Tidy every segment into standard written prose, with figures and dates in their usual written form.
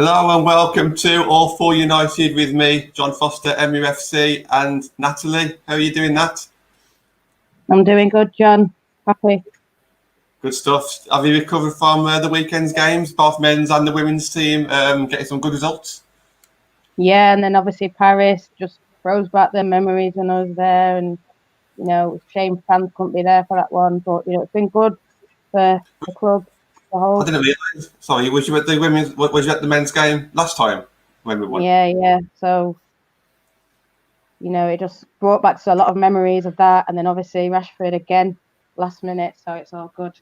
Hello and welcome to All For United with me, John Foster, MUFC, and Natalie. How are you doing, Nat? I'm doing good, John. Happy. Good stuff. Have you recovered from the weekend's games, both men's and the women's team, getting some good results? Yeah, and then obviously Paris just throws back the memories when I was there, and it's a shame fans couldn't be there for that one, but it's been good for the club, the I whole. didn't realise. Sorry, was you at the women's? Was you at the men's game last time when we won? Yeah. So it just brought back to a lot of memories of that, and then obviously Rashford again last minute, so it's all good.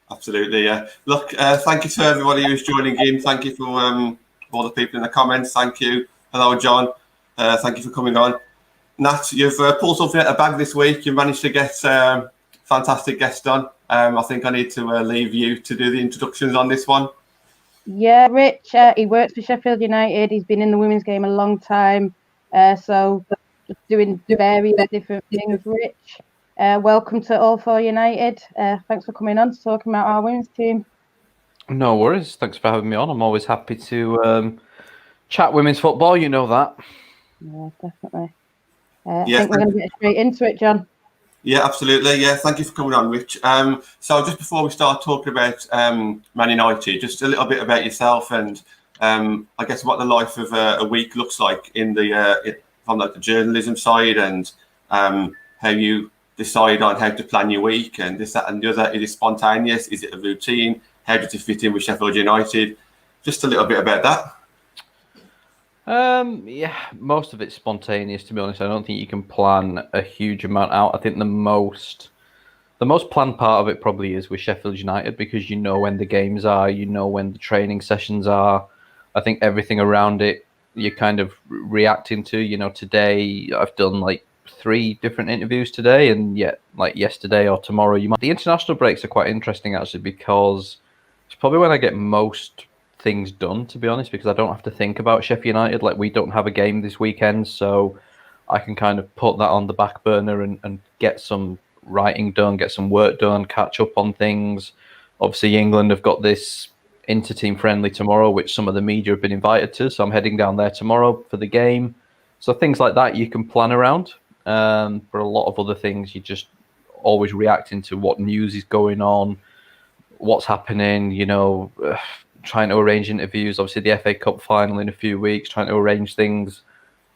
Absolutely, yeah. Look, thank you to everybody who's joining in. Thank you for all the people in the comments. Thank you. Hello, John. Thank you for coming on. Nat, you've pulled something out of the bag this week. You managed to get fantastic guests on. I think I need to leave you to do the introductions on this one. Yeah, Rich, he works for Sheffield United. He's been in the women's game a long time. So just doing various different things. Rich, welcome to All For United. Thanks for coming on to talk about our women's team. No worries. Thanks for having me on. I'm always happy to chat women's football. You know that. Yeah, definitely. I think we're going to get straight into it, John. Yeah, absolutely. Yeah, thank you for coming on, Rich. So just before we start talking about Man United, just a little bit about yourself and I guess what the life of a week looks like in the from like the journalism side, and how you decide on how to plan your week and this, that, and the other. Is it spontaneous? Is it a routine? How does it fit in with Sheffield United? Just a little bit about that. Yeah, most of it's spontaneous, to be honest. I don't think you can plan a huge amount out. I think the most planned part of it probably is with Sheffield United, because you know when the games are, you know when the training sessions are. I think everything around it you're kind of reacting to. Today I've done like 3 different interviews today, and yet like yesterday or tomorrow the international breaks are quite interesting actually, because it's probably when I get most things done, to be honest, because I don't have to think about Sheffield United. Like, we don't have a game this weekend, so I can kind of put that on the back burner and get some writing done, get some work done, catch up on things. Obviously, England have got this inter-team friendly tomorrow, which some of the media have been invited to, so I'm heading down there tomorrow for the game. So things like that you can plan around. For a lot of other things, you just always reacting to what news is going on, what's happening, trying to arrange interviews. Obviously, the FA Cup final in a few weeks, trying to arrange things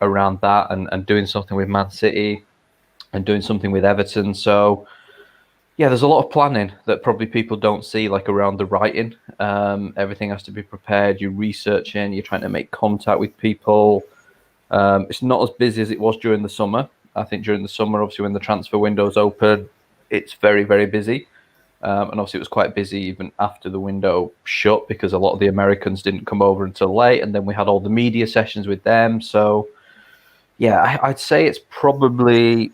around that, and doing something with Man City and doing something with Everton. So, yeah, there's a lot of planning that probably people don't see, like around the writing. Everything has to be prepared. You're researching, you're trying to make contact with people. It's not as busy as it was during the summer. I think during the summer, obviously, when the transfer window's open, it's very, very busy. And obviously it was quite busy even after the window shut, because a lot of the Americans didn't come over until late, and then we had all the media sessions with them. So, yeah, I'd say it's probably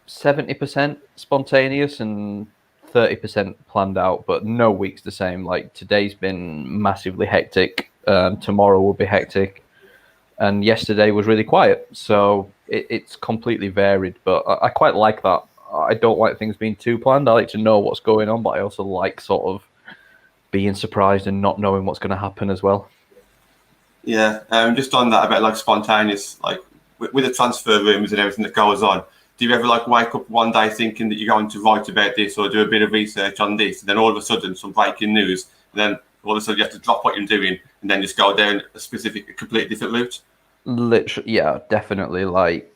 70% spontaneous and 30% planned out, but no week's the same. Like, today's been massively hectic. Tomorrow will be hectic. And yesterday was really quiet. So it's completely varied, but I quite like that. I don't like things being too planned. I like to know what's going on, but I also like sort of being surprised and not knowing what's going to happen as well. Yeah, just on that about like spontaneous, like with the transfer rumors and everything that goes on. Do you ever like wake up one day thinking that you're going to write about this or do a bit of research on this, and then all of a sudden some breaking news, and then all of a sudden you have to drop what you're doing and then just go down a completely different route? Literally, yeah, definitely. Like,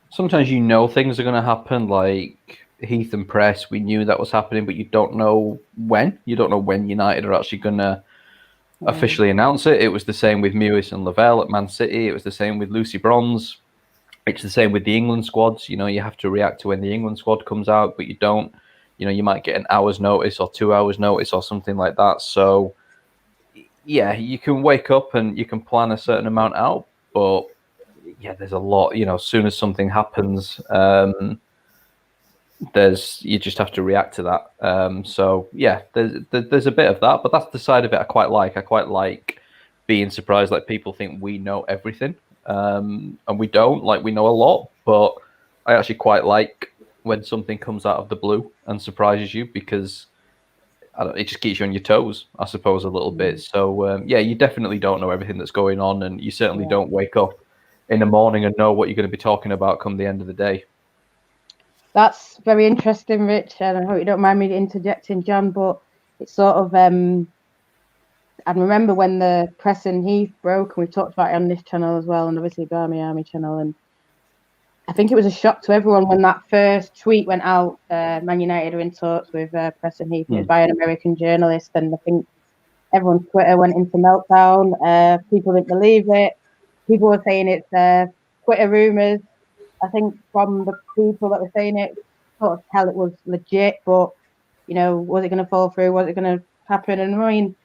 sometimes things are going to happen, like Heath and Press, we knew that was happening, but you don't know when. You don't know when United are actually going to officially announce it. It was the same with Mewis and Lavelle at Man City. It was the same with Lucy Bronze. It's the same with the England squads. You have to react to when the England squad comes out, but you don't. You might get an hour's notice or 2 hours notice or something like that. So, yeah, you can wake up and you can plan a certain amount out, but yeah, there's a lot. As soon as something happens, you just have to react to that. So yeah, there's a bit of that, but that's the side of it I quite like. I quite like being surprised. Like, people think we know everything, and we don't. Like, we know a lot, but I actually quite like when something comes out of the blue and surprises you, because it just keeps you on your toes, I suppose, a little bit. So yeah, you definitely don't know everything that's going on, and you certainly don't wake up in the morning and know what you're going to be talking about come the end of the day. That's very interesting, Rich, and I hope you don't mind me interjecting, John, but it's sort of I remember when the Preston Heath broke, and we talked about it on this channel as well, and obviously Barmy Army channel, and I think it was a shock to everyone when that first tweet went out. Man United are in talks with Preston Heath. It was by an American journalist, and I think everyone's Twitter went into meltdown. People didn't believe it. People were saying it's Twitter rumours. I think from the people that were saying it, sort of tell it was legit, but was it going to fall through? Was it going to happen? And I mean,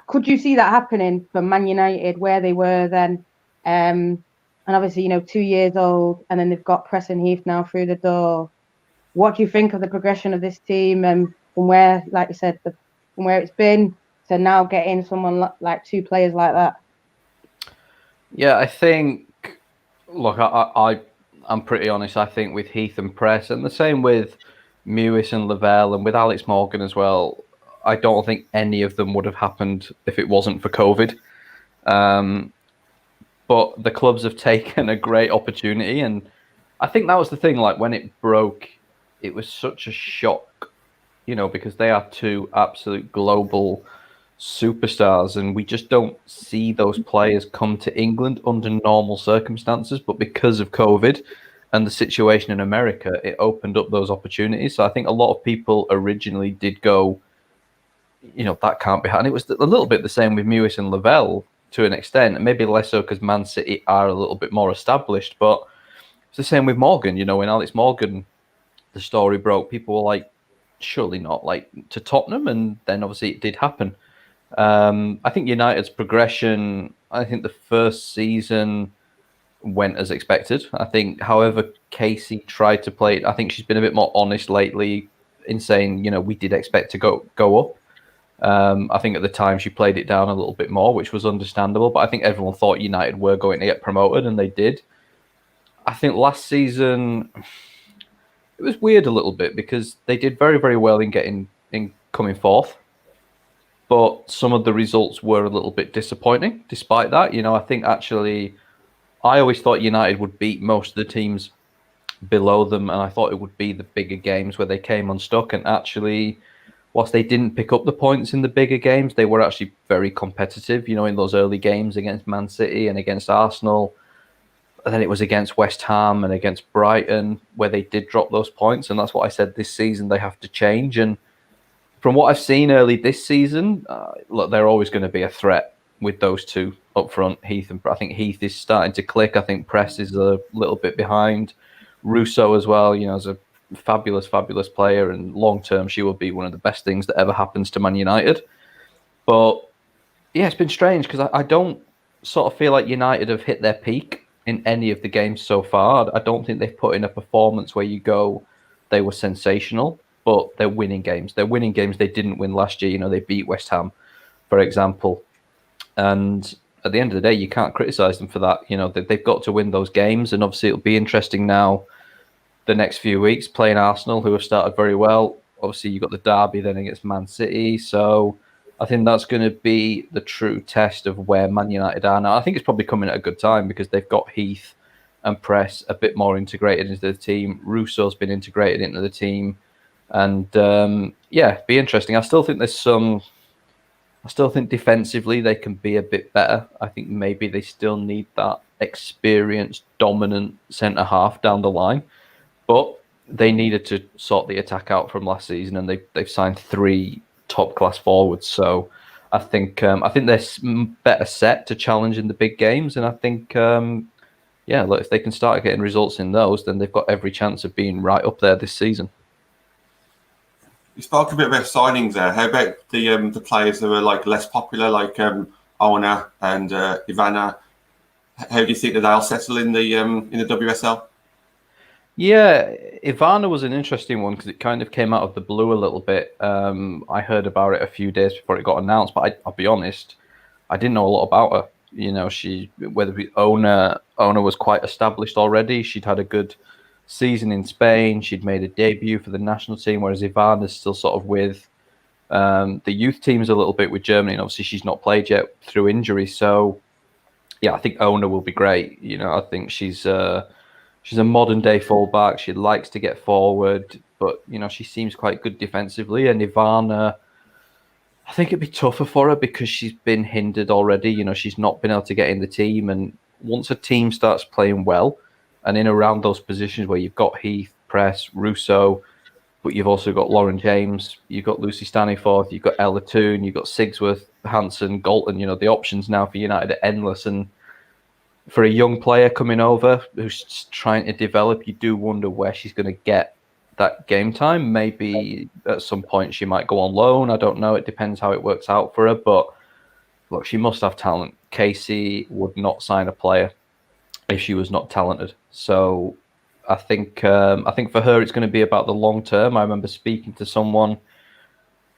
could you see that happening for Man United where they were then? And obviously, 2 years old, and then they've got Preston Heath now through the door. What do you think of the progression of this team, and from where, like you said, from where it's been to now getting someone like two players like that? Yeah, I think. Look, I'm pretty honest. I think with Heath and Press, and the same with Mewis and Lavelle, and with Alex Morgan as well, I don't think any of them would have happened if it wasn't for COVID. But the clubs have taken a great opportunity, and I think that was the thing. Like when it broke, it was such a shock, because they are two absolute global superstars, and we just don't see those players come to England under normal circumstances. But because of COVID and the situation in America, it opened up those opportunities. So I think a lot of people originally did go, that can't be happening. It was a little bit the same with Mewis and Lavelle to an extent, and maybe less so because Man City are a little bit more established. But it's the same with Morgan. When Alex Morgan, the story broke, people were like, surely not, like to Tottenham, and then obviously it did happen. I think United's progression, I think the first season went as expected. I think, however, Casey tried to play it, I think she's been a bit more honest lately in saying, we did expect to go up. I think at the time she played it down a little bit more, which was understandable, but I think everyone thought United were going to get promoted, and they did. I think last season, it was weird a little bit because they did very, very well in coming fourth. But some of the results were a little bit disappointing despite that. I think actually I always thought United would beat most of the teams below them, and I thought it would be the bigger games where they came unstuck. And actually, whilst they didn't pick up the points in the bigger games, they were actually very competitive, in those early games against Man City and against Arsenal. And then it was against West Ham and against Brighton where they did drop those points. And that's what I said this season they have to change. And from what I've seen early this season, look, they're always going to be a threat with those two up front, Heath and I think Heath is starting to click. I think Press is a little bit behind. Russo as well, is a fabulous, fabulous player, and long term she will be one of the best things that ever happens to Man United. But yeah, it's been strange because I don't sort of feel like United have hit their peak in any of the games so far. I don't think they've put in a performance where you go, they were sensational. But they're winning games. They're winning games they didn't win last year. They beat West Ham, for example. And at the end of the day, you can't criticise them for that. They've got to win those games. And obviously, it'll be interesting now the next few weeks playing Arsenal, who have started very well. Obviously, you've got the derby then against Man City. So I think that's going to be the true test of where Man United are now. I think it's probably coming at a good time because they've got Heath and Press a bit more integrated into the team. Russo's been integrated into the team. And be interesting. I still think defensively they can be a bit better. I think maybe they still need that experienced, dominant centre half down the line. But they needed to sort the attack out from last season, and they've signed 3 top class forwards. So I think they're better set to challenge in the big games. And I think look, if they can start getting results in those, then they've got every chance of being right up there this season. You spoke a bit about signings there. How about the players that were like less popular, like Ona and Ivana? How do you think that they'll settle in the WSL? Yeah, Ivana was an interesting one because it kind of came out of the blue a little bit. I heard about it a few days before it got announced, but I'll be honest, I didn't know a lot about her. Ona was quite established already. She'd had a good season in Spain. She'd made a debut for the national team, whereas Ivana's still sort of with the youth teams a little bit with Germany, and obviously she's not played yet through injury. So, yeah, I think Ona will be great. I think she's a modern day fullback. She likes to get forward, but she seems quite good defensively. And Ivana, I think it'd be tougher for her because she's been hindered already. She's not been able to get in the team, and once a team starts playing well and in around those positions where you've got Heath, Press, Russo, but you've also got Lauren James, you've got Lucy Staniforth, you've got Ella Toon, you've got Sigsworth, Hanson, Galton. The options now for United are endless. And for a young player coming over who's trying to develop, you do wonder where she's going to get that game time. Maybe at some point she might go on loan. I don't know. It depends how it works out for her. But look, she must have talent. Casey would not sign a player if she was not talented. So I think for her it's going to be about the long term. I remember speaking to someone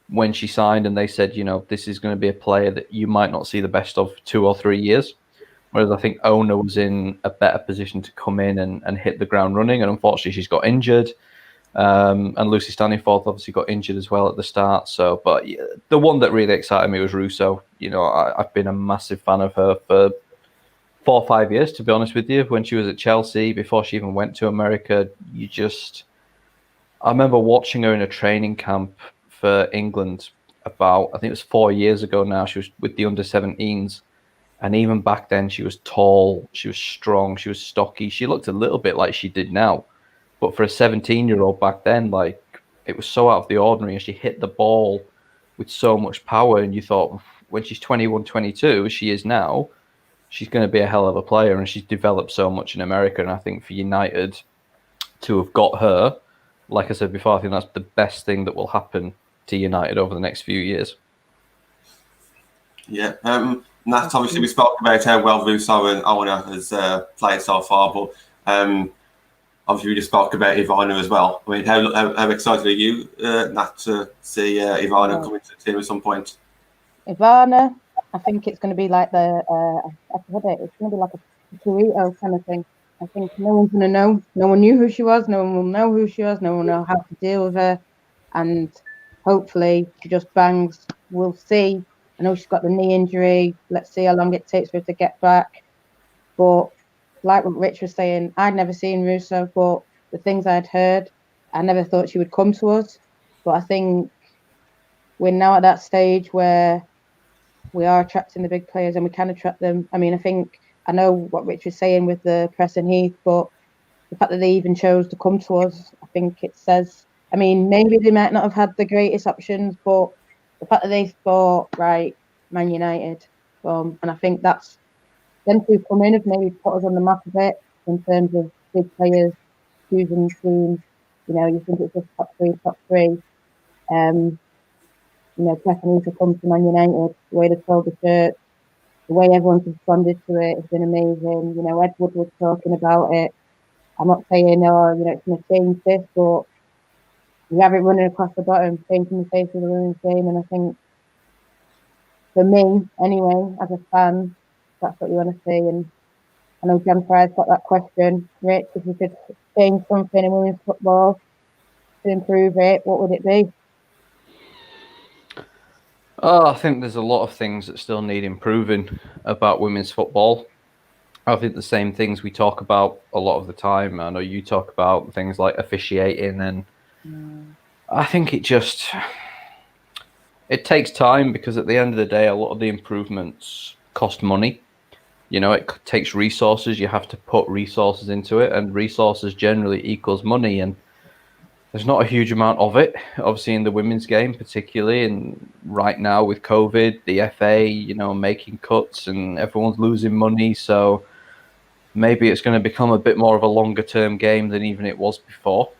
when she signed, and they said, this is going to be a player that you might not see the best of 2 or 3 years. Whereas I think Ona was in a better position to come in and hit the ground running, and unfortunately she's got injured. And Lucy Staniforth obviously got injured as well at the start. So, but yeah, the one that really excited me was Russo. I've been a massive fan of her for 4 or 5 years, to be honest with you. When she was at Chelsea, before she even went to America, I remember watching her in a training camp for England about, I think it was 4 years ago now. She was with the under-17s. And even back then, she was tall, she was strong, she was stocky. She looked a little bit like she did now. But for a 17-year-old back then, it was so out of the ordinary. And she hit the ball with so much power. And you thought, when she's 21, 22, as she is now, she's going to be a hell of a player. And she's developed so much in America. And I think for United to have got her, like I said before, I think that's the best thing that will happen to United over the next few years. Yeah. Nat, obviously we spoke about how well Russo and Ona has played so far, but obviously we just spoke about Ivana as well. I mean, how excited are you, Nat, to see Ivana come into the team at some point? Ivana, I think it's going to be like it's going to be like a burrito kind of thing. I think no one's going to know. No one knew who she was. No one will know who she was. No one will know how to deal with her. And hopefully she just bangs. We'll see. I know she's got the knee injury. Let's see how long it takes for her to get back. But like what Rich was saying, I'd never seen Russo, but the things I'd heard, I never thought she would come to us. But I think we're now at that stage where we are attracting the big players and we can attract them. I mean, I know what Rich was saying with the Press and Heath, but the fact that they even chose to come to us, I think it says, I mean, maybe they might not have had the greatest options, but the fact that they thought, right, Man United, and I think that's them two come in have maybe put us on the map a bit in terms of big players choosing teams. You think it's just top three. Preference to come to Man United, the way they sold the shirt, the way everyone's responded to it has been amazing. Ed Wood was talking about it. I'm not saying, it's going to change this, but you have it running across the bottom, changing the face of the women's game. And I think, for me, anyway, as a fan, that's what you want to see. And I know Jan Fry's got that question. Rich, if you could change something in women's football to improve it, what would it be? I think there's a lot of things that still need improving about women's football. I think the same things we talk about a lot of the time. I know you talk about things like officiating, and I think it takes time, because at the end of the day, a lot of the improvements cost money. It takes resources. You have to put resources into it, and resources generally equals money. And there's not a huge amount of it, obviously, in the women's game, particularly. And right now with COVID, the FA, making cuts and everyone's losing money. So maybe it's going to become a bit more of a longer term game than even it was before.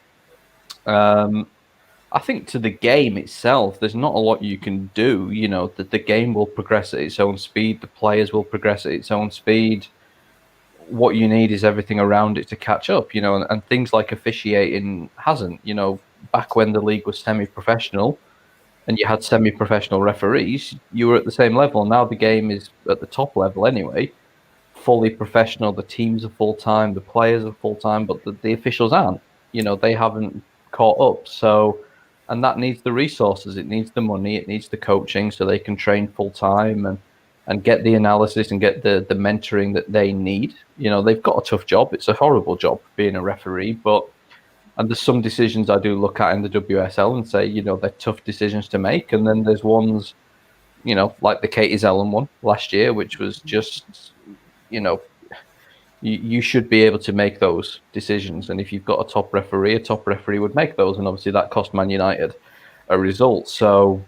I think to the game itself, there's not a lot you can do. That the game will progress at its own speed. The players will progress at its own speed. What you need is everything around it to catch up, and things like officiating hasn't. Back when the league was semi-professional and you had semi-professional referees, you were at the same level. Now the game is at the top level anyway. fully professional. The teams are full time, the players are full time, but the officials aren't. They haven't caught up. So, and that needs the resources, it needs the money, it needs the coaching, so they can train full time and get the analysis and get the mentoring that they need. They've got a tough job. It's a horrible job being a referee, and there's some decisions I do look at in the WSL and say, they're tough decisions to make. And then there's ones, like the Katie Zellen one last year, which was just, you should be able to make those decisions. And if you've got a top referee would make those. And obviously that cost Man United a result. So,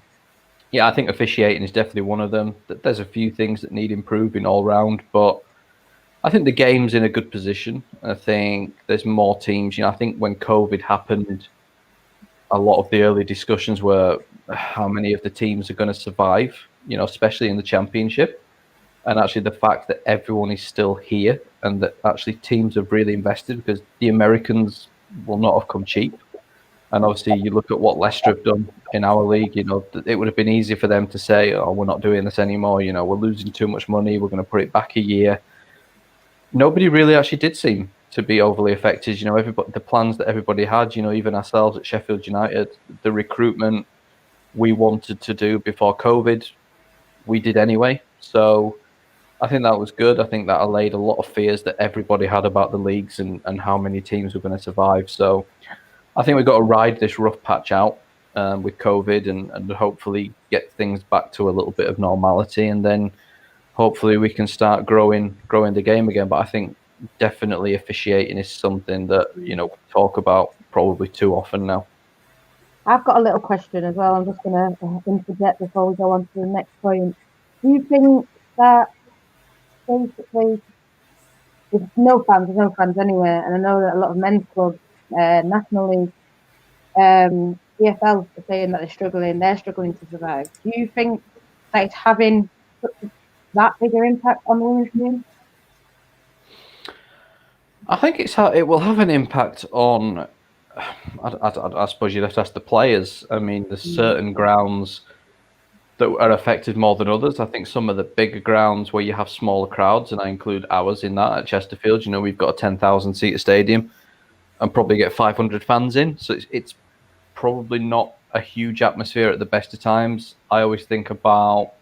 yeah, I think officiating is definitely one of them. There's a few things that need improving all round, but I think the game's in a good position. I think there's more teams. I think when COVID happened, a lot of the early discussions were how many of the teams are going to survive, especially in the championship. And actually the fact that everyone is still here and that actually teams have really invested, because the Americans will not have come cheap. And obviously you look at what Leicester have done in our league, it would have been easy for them to say, oh, we're not doing this anymore. We're losing too much money. We're going to put it back a year. Nobody really actually did seem to be overly affected. Everybody, the plans that everybody had, even ourselves at Sheffield United, the recruitment we wanted to do before COVID, we did anyway. So I think that was good. I think that allayed a lot of fears that everybody had about the leagues and how many teams were going to survive. So I think we've got to ride this rough patch out with COVID and hopefully get things back to a little bit of normality, and then hopefully we can start growing the game again. But I think definitely officiating is something that, we talk about probably too often now. I've got a little question as well. I'm just going to interject before we go on to the next point. Do you think that basically there's no fans anywhere, and I know that a lot of men's clubs, National League, EFL are saying that they're struggling to survive. Do you think that it's having that bigger impact on the women's game? I think it will have an impact on. I suppose you'd have to ask the players. I mean, there's certain grounds that are affected more than others. I think some of the bigger grounds where you have smaller crowds, and I include ours in that at Chesterfield. We've got a 10,000 seater stadium and probably get 500 fans in, so it's probably not a huge atmosphere at the best of times. I always think about,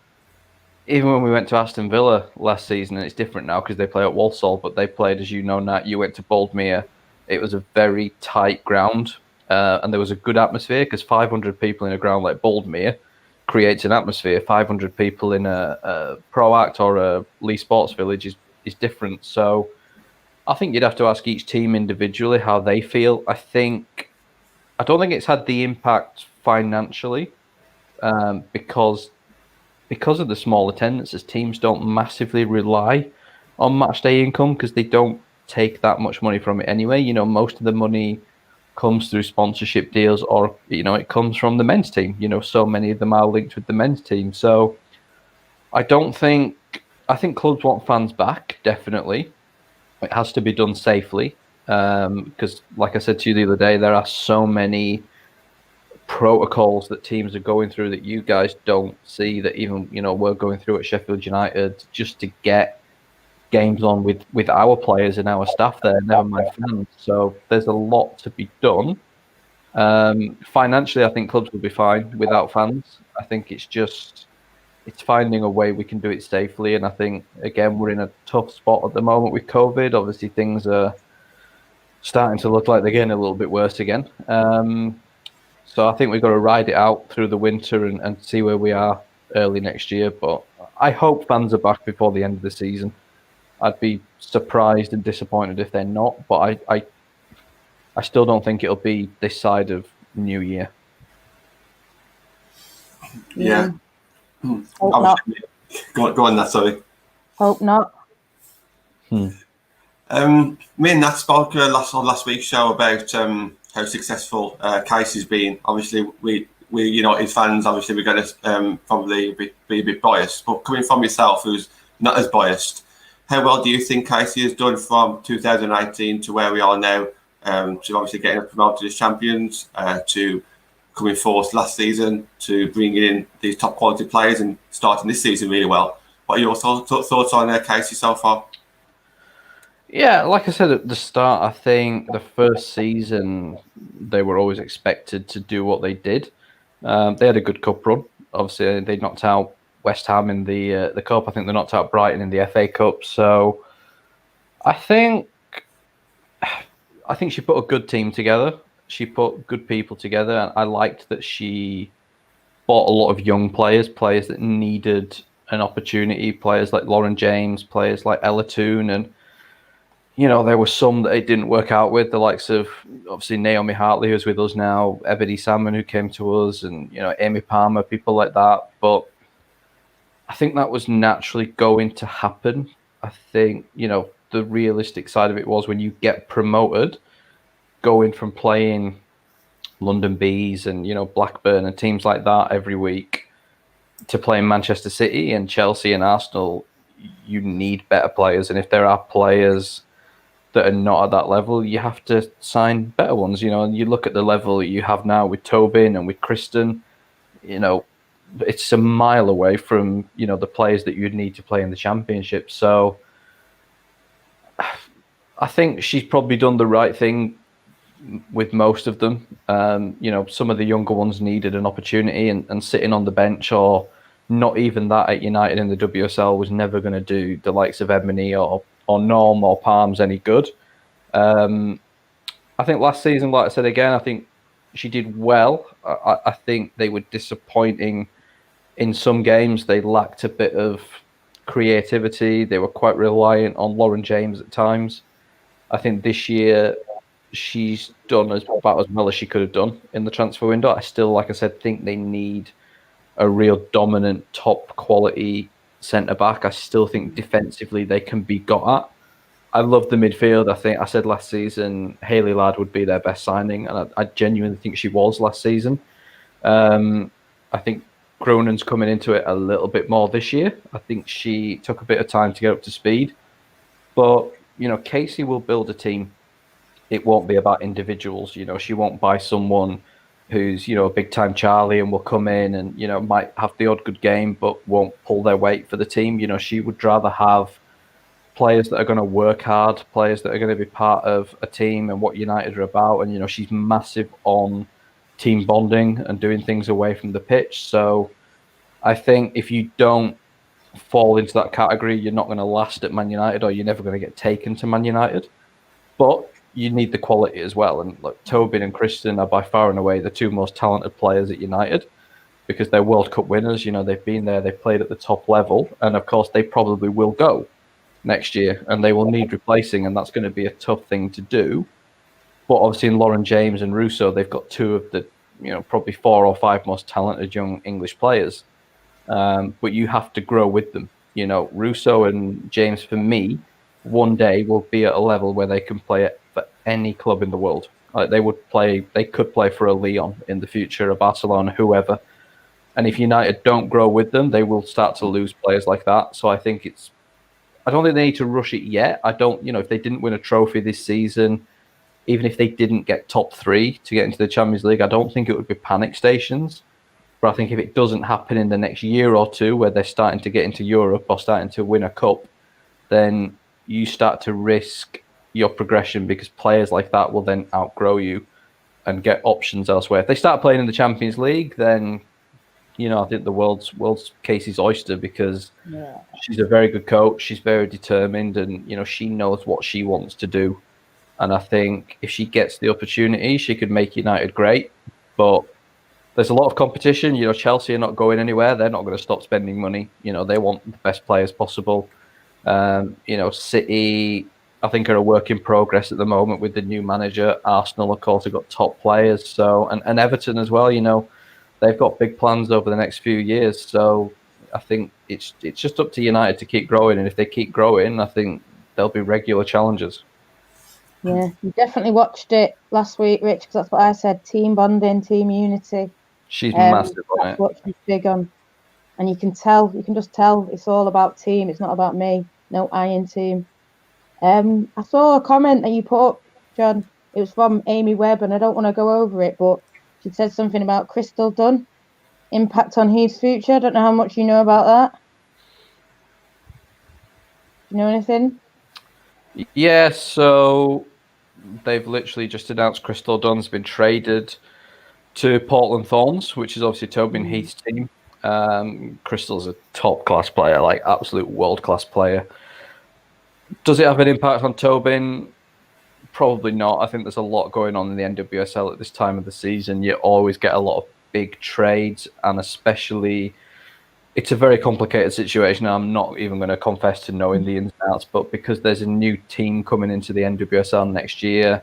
even when we went to Aston Villa last season, and it's different now because they play at Walsall, but they played, as you know, Nat, you went to Boldmere. It was a very tight ground, and there was a good atmosphere because 500 people in a ground like Boldmere creates an atmosphere. 500 people in a Pro Act or a Lee Sports Village is different. So I think you'd have to ask each team individually how they feel. I don't think it's had the impact financially because of the small attendances. Teams don't massively rely on match day income because they don't take that much money from it anyway. Most of the money comes through sponsorship deals, or it comes from the men's team. So many of them are linked with the men's team. So I think clubs want fans back, definitely. It has to be done safely because, like I said to you the other day, there are so many protocols that teams are going through that you guys don't see, that even we're going through at Sheffield United just to get games on with our players and our staff there, never mind fans. So there's a lot to be done. Financially, I think clubs will be fine without fans. I think it's finding a way we can do it safely. And I think, again, we're in a tough spot at the moment with COVID. Obviously, things are starting to look like they're getting a little bit worse again. So I think we've got to ride it out through the winter and see where we are early next year. But I hope fans are back before the end of the season. I'd be surprised and disappointed if they're not, but I still don't think it'll be this side of New Year. Yeah. Hope not. Go on, that, sorry. Hope not. Me and Nat spoke last week's show about how successful Casey's been. Obviously, we United fans, obviously we're going to probably be a bit biased, but coming from yourself, who's not as biased, how well do you think Casey has done from 2019 to where we are now, to obviously getting promoted as champions, to coming fourth last season, to bringing in these top quality players and starting this season really well? What are your thoughts on Casey so far? Yeah, like I said at the start, I think the first season they were always expected to do what they did. They had a good cup run. Obviously, they knocked out West Ham in the cup. I think they knocked out Brighton in the FA Cup. So I think she put a good team together. She put good people together, and I liked that she bought a lot of young players, players that needed an opportunity, players like Lauren James, players like Ella Toon, and there were some that it didn't work out with, the likes of obviously Naomi Hartley, who's with us now, Ebony Salmon, who came to us, and Amy Palmer, people like that. But I think that was naturally going to happen. I think the realistic side of it was when you get promoted, going from playing London Bees and Blackburn and teams like that every week to playing Manchester City and Chelsea and Arsenal, you need better players, and if there are players that are not at that level, you have to sign better ones. And you look at the level you have now with Tobin and with Kristen, it's a mile away from the players that you'd need to play in the Championship. So I think she's probably done the right thing with most of them. Some of the younger ones needed an opportunity, and sitting on the bench or not even that at United in the WSL was never going to do the likes of Ebony or Norm or Palms any good. I think last season, like I said again, I think she did well. I think they were disappointing in some games. They lacked a bit of creativity. They were quite reliant on Lauren James at times. I think this year she's done about as well as she could have done in the transfer window. I still, like I said, think they need a real dominant, top quality centre back. I still think defensively they can be got at. I love the midfield. I think I said last season Hayley Ladd would be their best signing, and I genuinely think she was last season. I think Cronin's coming into it a little bit more this year. I think she took a bit of time to get up to speed, but Casey will build a team. It won't be about individuals. She won't buy someone who's a big time Charlie and will come in and might have the odd good game but won't pull their weight for the team. She would rather have players that are going to work hard, players that are going to be part of a team and what United are about. And she's massive on team bonding and doing things away from the pitch. So I think if you don't fall into that category, you're not going to last at Man United, or you're never going to get taken to Man United. But you need the quality as well. And look, Tobin and Kristen are by far and away the two most talented players at United, because they're World Cup winners. They've been there, they've played at the top level, and of course they probably will go next year, and they will need replacing, and that's going to be a tough thing to do. But obviously in Lauren James and Russo, they've got two of the probably 4 or 5 most talented young English players. But you have to grow with them. Russo and James, for me, one day will be at a level where they can play it for any club in the world. They could play for a Lyon in the future, a Barcelona, whoever. And if United don't grow with them, they will start to lose players like that. So I don't think they need to rush it yet. If they didn't win a trophy this season, even if they didn't get top 3 to get into the Champions League, I don't think it would be panic stations. But I think if it doesn't happen in the next year or two, where they're starting to get into Europe or starting to win a cup, then you start to risk your progression, because players like that will then outgrow you and get options elsewhere. If they start playing in the Champions League, then I think the world's Casey's oyster, because she's a very good coach. She's very determined, and she knows what she wants to do. And I think if she gets the opportunity, she could make United great. But there's a lot of competition. Chelsea are not going anywhere. They're not going to stop spending money. They want the best players possible. City, I think, are a work in progress at the moment with the new manager. Arsenal, of course, have got top players. So and Everton as well. They've got big plans over the next few years. So I think it's just up to United to keep growing. And if they keep growing, I think they'll be regular challengers. Yeah, you definitely watched it last week, Rich, because that's what I said. Team bonding, team unity. She's massive on that's it. what she's big on. And you can just tell it's all about team. It's not about me. No iron team. I saw a comment that you put up, John. It was from Amy Webb, and I don't want to go over it, but she said something about Crystal Dunn, impact on his future. I don't know how much you know about that. Do you know anything? Yeah, so they've literally just announced Crystal Dunn's been traded to Portland Thorns, which is obviously Tobin Heath's team. Crystal's a top-class player, like absolute world-class player. Does it have an impact on Tobin? Probably not. I think there's a lot going on in the NWSL at this time of the season. You always get a lot of big trades, and especially it's a very complicated situation. I'm not even going to confess to knowing the ins and outs, but because there's a new team coming into the NWSL next year,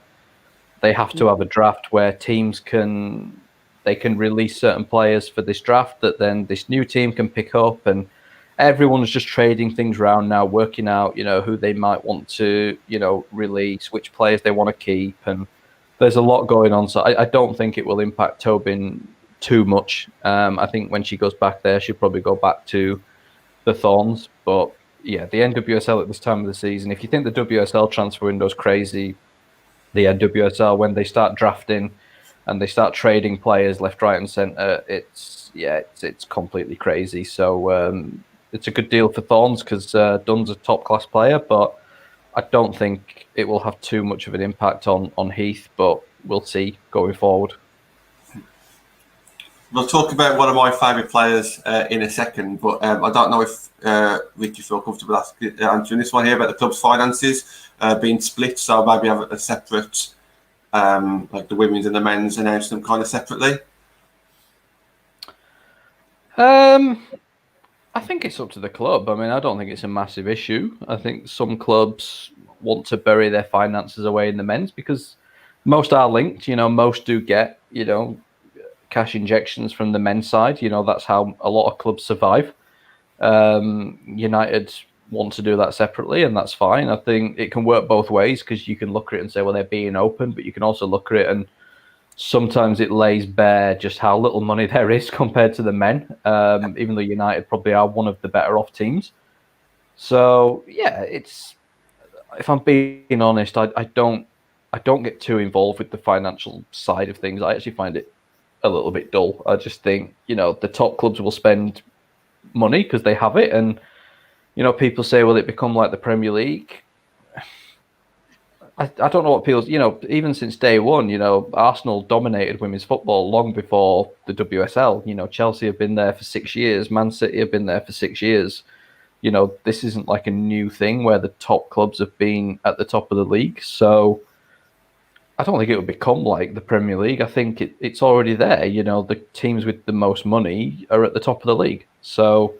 they have to have a draft where teams can release certain players for this draft that then this new team can pick up, and everyone's just trading things around now, working out, who they might want to, release, which players they want to keep, and there's a lot going on. So I don't think it will impact Tobin too much. I think when she goes back there, she'll probably go back to the Thorns. But yeah, the NWSL at this time of the season, if you think the WSL transfer window is crazy, the NWSL, when they start drafting and they start trading players left, right, and centre, it's completely crazy. So it's a good deal for Thorns because Dunn's a top class player, but I don't think it will have too much of an impact on Heath. But we'll see going forward. We'll talk about one of my favourite players in a second, but I don't know if Rich, you feel comfortable answering this one here about the club's finances being split, so maybe have a separate, like the women's and the men's, announce them kind of separately. I think it's up to the club. I mean, I don't think it's a massive issue. I think some clubs want to bury their finances away in the men's because most are linked. Most do get, cash injections from the men's side. That's how a lot of clubs survive. United want to do that separately, and that's fine. I think it can work both ways because you can look at it and say, well, they're being open, but you can also look at it and sometimes it lays bare just how little money there is compared to the men, even though United probably are one of the better off teams. So yeah, if I'm being honest, I don't get too involved with the financial side of things. I actually find it a little bit dull. I just think, the top clubs will spend money because they have it. And, people say, will it become like the Premier League? I don't know what feels, even since day one, Arsenal dominated women's football long before the WSL. Chelsea have been there for 6 years. Man City have been there for 6 years. This isn't like a new thing where the top clubs have been at the top of the league. So I don't think it would become like the Premier League. I think it's already there. The teams with the most money are at the top of the league. So,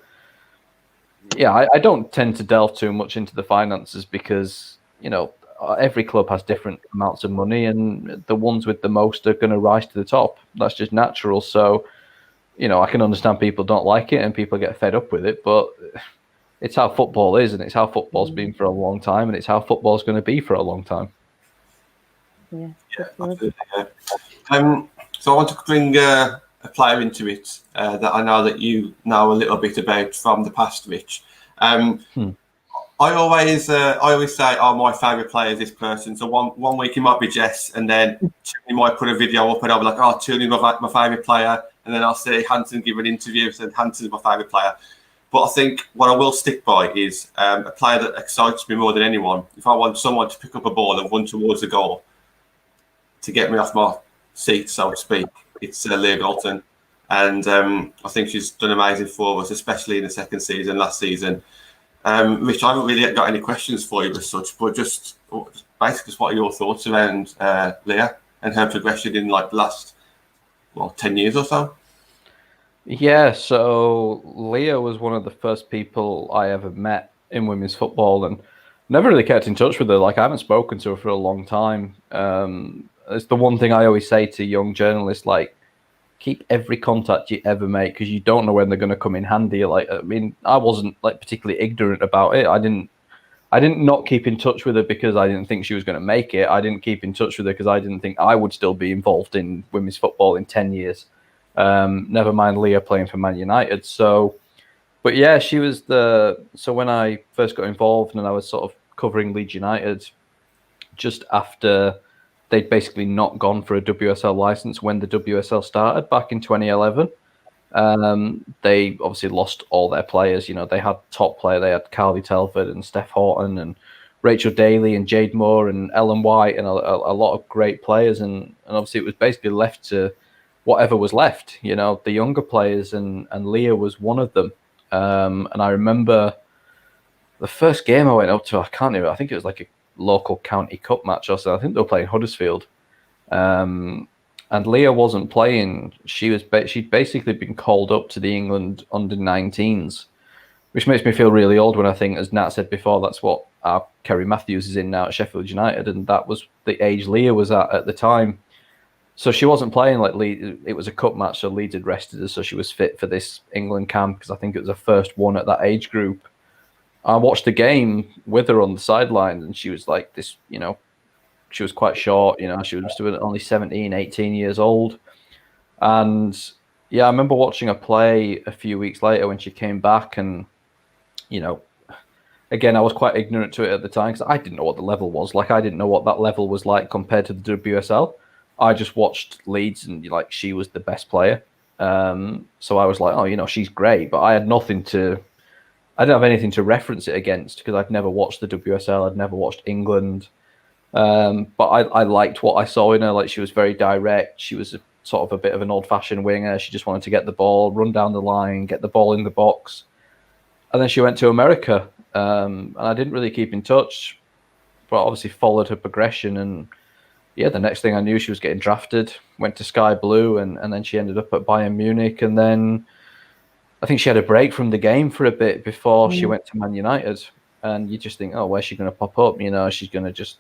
yeah, I don't tend to delve too much into the finances because, every club has different amounts of money and the ones with the most are going to rise to the top. That's just natural. So, I can understand people don't like it and people get fed up with it, but it's how football is and it's how football's been for a long time and it's how football's going to be for a long time. Yeah, absolutely. Yeah. So I want to bring a player into it that I know that you know a little bit about from the past, Rich. I always say, oh, my favourite player is this person. So one week it might be Jess, and then he might put a video up, and I'll be like, oh, Tony's my favourite player, and then I'll say Hanson give an interview, and Hanson's my favourite player. But I think what I will stick by is a player that excites me more than anyone. If I want someone to pick up a ball and run towards a goal to get me off my seat, so to speak, it's Leah Galton. And I think she's done amazing for us, especially in the second season, last season. Rich, I haven't really got any questions for you as such, but just basically what are your thoughts around Leah and her progression in like the last 10 years or so? Yeah, so Leah was one of the first people I ever met in women's football and never really kept in touch with her. Like, I haven't spoken to her for a long time. It's the one thing I always say to young journalists, like, keep every contact you ever make because you don't know when they're going to come in handy. Like, I mean, I wasn't like particularly ignorant about it. I didn't not keep in touch with her because I didn't think she was going to make it. I didn't keep in touch with her because I didn't think I would still be involved in women's football in 10 years. Never mind Leah playing for Man United. So, but yeah, she was so when I first got involved and I was sort of covering Leeds United just after they'd basically not gone for a WSL license when the WSL started back in 2011. They obviously lost all their players. They had top player. They had Carly Telford and Steph Horton and Rachel Daly and Jade Moore and Ellen White and a lot of great players. And obviously it was basically left to whatever was left, you know, the younger players, and Leah was one of them. And I remember the first game I went up to, I think it was like a local county cup match or so. I think they were playing Huddersfield. And Leah wasn't playing. She'd basically been called up to the England under-19s, which makes me feel really old when I think, as Nat said before, that's what our Kerry Matthews is in now at Sheffield United, and that was the age Leah was at the time. So she wasn't playing like Leeds. It was a cup match, so Leeds had rested her, so she was fit for this England camp, because I think it was her first one at that age group. I watched the game with her on the sideline, and she was like this, you know, she was quite short, you know, she was only 17, 18 years old. And yeah, I remember watching her play a few weeks later when she came back, and, you know, again, I was quite ignorant to it at the time because I didn't know what the level was. Like, I didn't know what that level was like compared to the WSL. I just watched Leeds, and like, she was the best player. So I was like, oh, you know, she's great, but I didn't have anything to reference it against because I'd never watched the WSL. I'd never watched England. But I liked what I saw in her. Like, she was very direct. She was sort of a bit of an old-fashioned winger. She just wanted to get the ball, run down the line, get the ball in the box. And then she went to America, and I didn't really keep in touch, but obviously followed her progression. And yeah, the next thing I knew, she was getting drafted, went to Sky Blue, and then she ended up at Bayern Munich. And then I think she had a break from the game for a bit before she went to Man United. And you just think, oh, where's she going to pop up? You know, she's going to just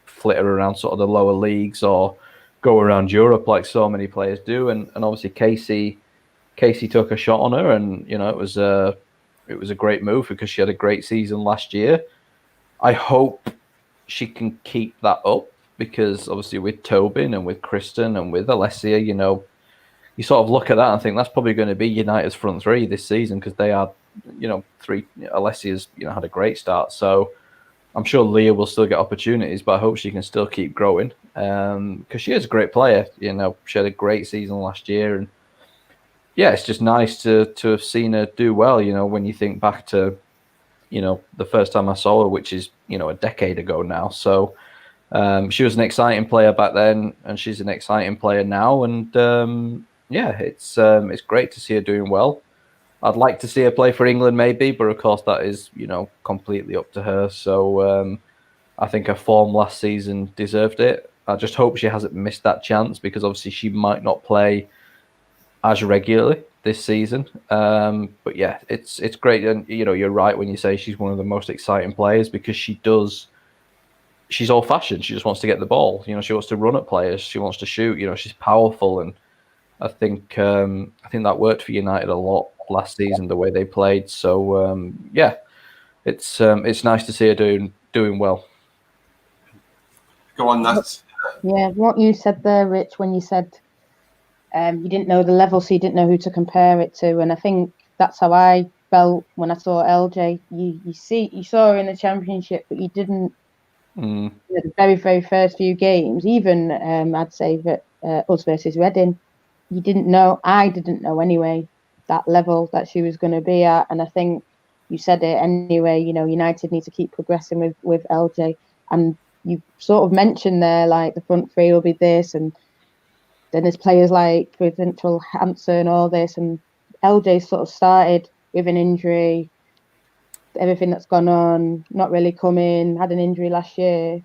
flitter around sort of the lower leagues or go around Europe like so many players do. And obviously Casey took a shot on her, and, you know, it was a great move because she had a great season last year. I hope she can keep that up, because obviously with Tobin and with Kristen and with Alessia, you know, you sort of look at that and think that's probably going to be United's front three this season, because they are, you know, Alessia's, you know, had a great start. So I'm sure Leah will still get opportunities, but I hope she can still keep growing, because she is a great player. You know, she had a great season last year, and yeah, it's just nice to have seen her do well. You know, when you think back to, you know, the first time I saw her, which is, you know, a decade ago now. So she was an exciting player back then, and she's an exciting player now. And yeah, it's great to see her doing well. I'd like to see her play for England maybe, but of course that is, you know, completely up to her. So I think her form last season deserved it. I just hope she hasn't missed that chance, because obviously she might not play as regularly this season. But yeah, it's great. And, you know, you're right when you say she's one of the most exciting players, because she's old fashioned. She just wants to get the ball. You know, she wants to run at players. She wants to shoot. You know, she's powerful. And I think that worked for United a lot last season, the way they played. So yeah, it's nice to see her doing well. Go on, Nat. Yeah, what you said there, Rich, when you said you didn't know the level, so you didn't know who to compare it to, and I think that's how I felt when I saw LJ. You saw her in the Championship, but you didn't. The very, very first few games, even I'd say that us versus Reading, you didn't know. I didn't know anyway that level that she was going to be at, and I think you said it anyway. You know, United need to keep progressing with LJ, and you sort of mentioned there, like, the front three will be this, and then there's players like with Central Hampson, all this, and LJ sort of started with an injury, everything that's gone on, not really coming, had an injury last year.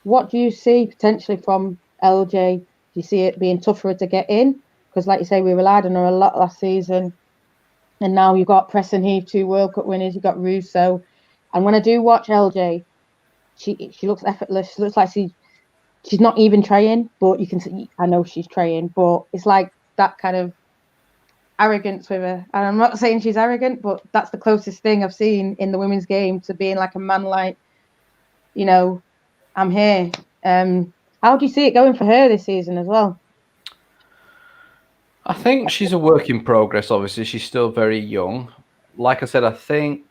What do you see potentially from LJ? Do you see it being tough for her to get in? Because like you say, we relied on her a lot last season, and now you've got Preston Heath, 2 World Cup winners, you've got Russo. And when I do watch LJ, she looks effortless. She looks like she's not even trying, but you can see, I know she's trying, but it's like that kind of arrogance with her. And I'm not saying she's arrogant, but that's the closest thing I've seen in the women's game to being like a man, like, you know, I'm here. How do you see it going for her this season as well? I think she's a work in progress. Obviously, she's still very young. Like I said, I think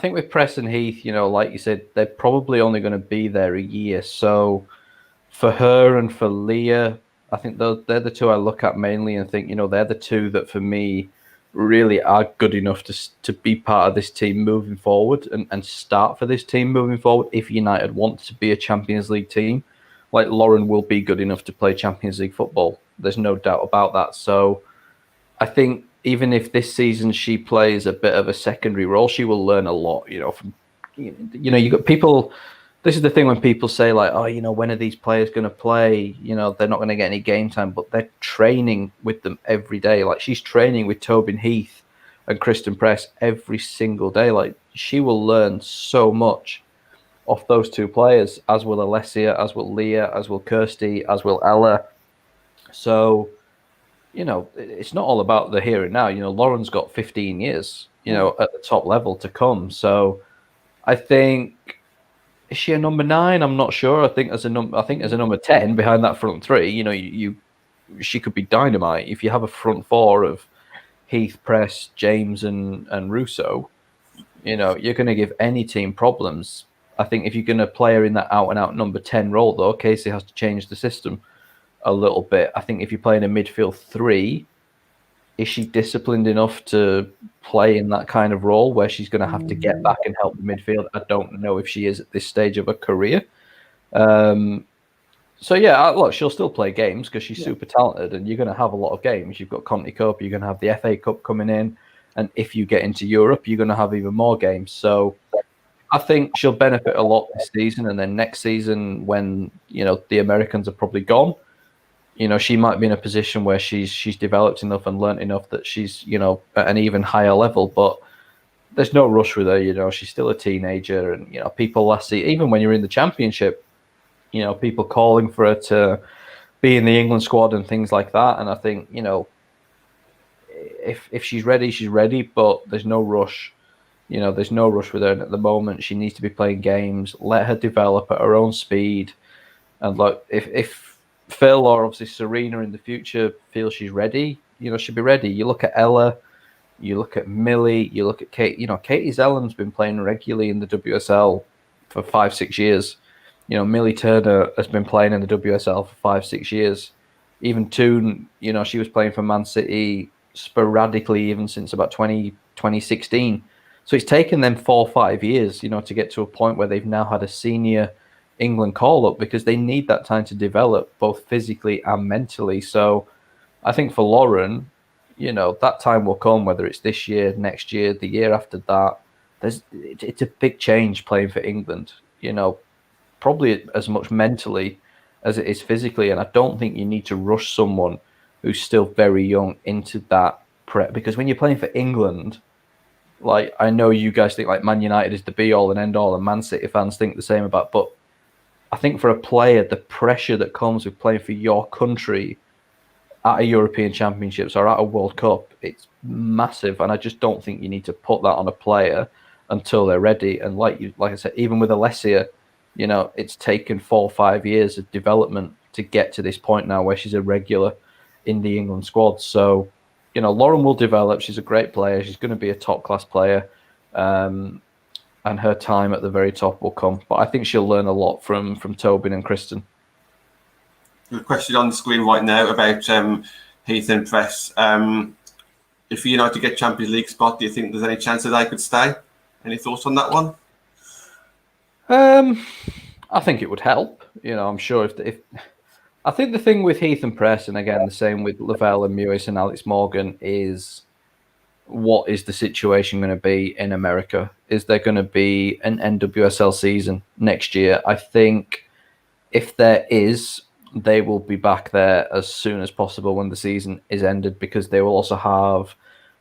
with Preston Heath, you know, like you said, they're probably only going to be there a year. So for her and for Leah, I think they're the two I look at mainly and think, you know, they're the two that for me really are good enough to be part of this team moving forward and start for this team moving forward. If United want to be a Champions League team, like Lauren will be good enough to play Champions League football. There's no doubt about that. So I think even if this season she plays a bit of a secondary role, she will learn a lot. From you got people. This is the thing when people say like, oh, when are these players going to play? They're not going to get any game time, but they're training with them every day. Like she's training with Tobin Heath and Kristen Press every single day. Like she will learn so much off those two players, as will Alessia, as will Leah, as will Kirsty, as will Ella. So, it's not all about the here and now. Lauren's got 15 years, at the top level to come. So I think, is she a number 9? I'm not sure. I think as a number 10 behind that front three, she could be dynamite. If you have a front four of Heath, Press, James, and Russo, you're going to give any team problems. I think if you're going to play her in that out-and-out number 10 role, though, Casey has to change the system a little bit. I think if you're playing a midfield 3, is she disciplined enough to play in that kind of role where she's going to have to get back and help the midfield? I don't know if she is at this stage of her career. So, yeah, look, she'll still play games because she's super talented, and you're going to have a lot of games. You've got Conti Cup, you're going to have the FA Cup coming in, and if you get into Europe, you're going to have even more games. So I think she'll benefit a lot this season, and then next season when, the Americans are probably gone, she might be in a position where she's developed enough and learnt enough that she's, at an even higher level. But there's no rush with her, she's still a teenager. And, people last season, even when you're in the Championship, people calling for her to be in the England squad and things like that. And I think, if she's ready, she's ready. But there's no rush. There's no rush with her. And at the moment, she needs to be playing games. Let her develop at her own speed. And look, if Phil or obviously Serena in the future feels she's ready, she'll be ready. You look at Ella, you look at Millie, you look at Kate. Katie Zellen's been playing regularly in the WSL for 5-6 years. Millie Turner has been playing in the WSL for 5-6 years. Even Toon, she was playing for Man City sporadically even since about 2016. So it's taken them 4 or 5 years, to get to a point where they've now had a senior England call up, because they need that time to develop both physically and mentally. So I think for Lauren, that time will come, whether it's this year, next year, the year after that. It's a big change playing for England, probably as much mentally as it is physically. And I don't think you need to rush someone who's still very young into that prep, because when you're playing for England, like I know you guys think like Man United is the be all and end all, and Man City fans think the same about, but I think for a player, the pressure that comes with playing for your country at a European Championships or at a World Cup, it's massive. And I just don't think you need to put that on a player until they're ready. And like I said, even with Alessia, it's taken 4 or 5 years of development to get to this point now where she's a regular in the England squad. So, Lauren will develop. She's a great player. She's going to be a top-class player. And her time at the very top will come. But I think she'll learn a lot from Tobin and Kristen. There's a question on the screen right now about Heath and Press. If United get Champions League spot, do you think there's any chance that they could stay? Any thoughts on that one? I think it would help. I'm sure if I think the thing with Heath and Press, and again the same with Lavelle and Mewis and Alex Morgan, is what is the situation going to be in America? Is there going to be an NWSL season next year? I think if there is, they will be back there as soon as possible when the season is ended, because they will also have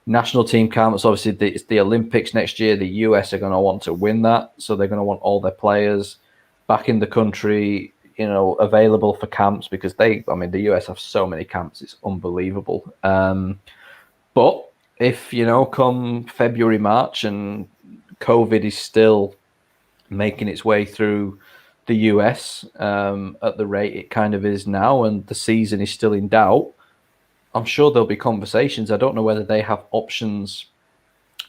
national team camps. Obviously, it's the Olympics next year. The US are going to want to win that, so they're going to want all their players back in the country, available for camps, because the US have so many camps, it's unbelievable. But if, come February, March, and COVID is still making its way through the US at the rate it kind of is now, and the season is still in doubt, I'm sure there'll be conversations. I don't know whether they have options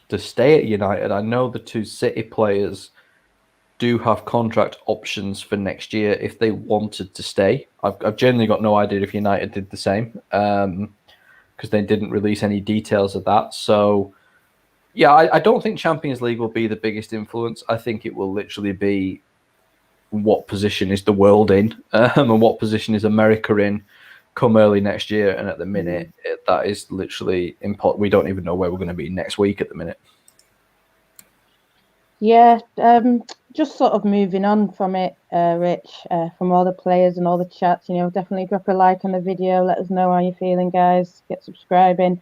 to stay at United. I know the 2 City players do have contract options for next year if they wanted to stay. I've genuinely got no idea if United did the same. because they didn't release any details of that. So, yeah, I don't think Champions League will be the biggest influence. I think it will literally be what position is the world in, and what position is America in come early next year. And at the minute, that is literally important. We don't even know where we're going to be next week at the minute. Yeah, just sort of moving on from it, Rich, from all the players and all the chats, definitely drop a like on the video. Let us know how you're feeling, guys. Get subscribing.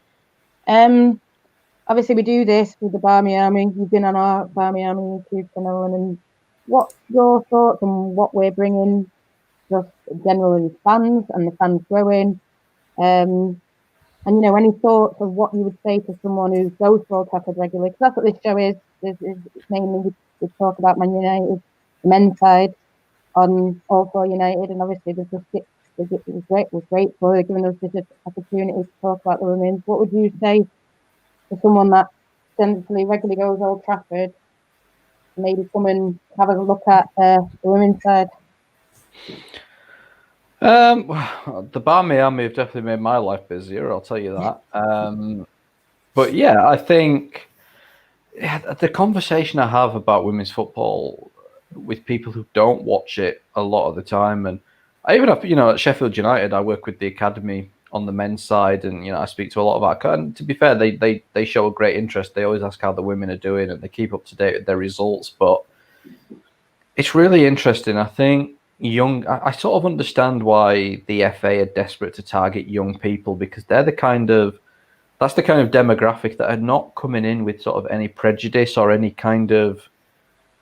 Obviously, we do this with the Barmy Army. You've been on our Barmy Army YouTube channel, and what's your thoughts on what we're bringing, just generally fans and the fans growing? And any thoughts of what you would say to someone who goes to Old Trafford regularly? Because that's what this show is. Is mainly we talk about Man United, the men's side on All For United, and obviously it was great for giving us this opportunity to talk about the women's. What would you say to someone that essentially regularly goes to Old Trafford, maybe come and have a look at the women's side? The Barmy Army have definitely made my life busier, I'll tell you that. But yeah, I think the conversation I have about women's football with people who don't watch it a lot of the time, and I even have, at Sheffield United, I work with the academy on the men's side, and I speak to a lot of our. And to be fair, they show a great interest. They always ask how the women are doing, and they keep up to date with their results. But it's really interesting. I think I sort of understand why the FA are desperate to target young people, because they're that's the kind of demographic that are not coming in with sort of any prejudice or any kind of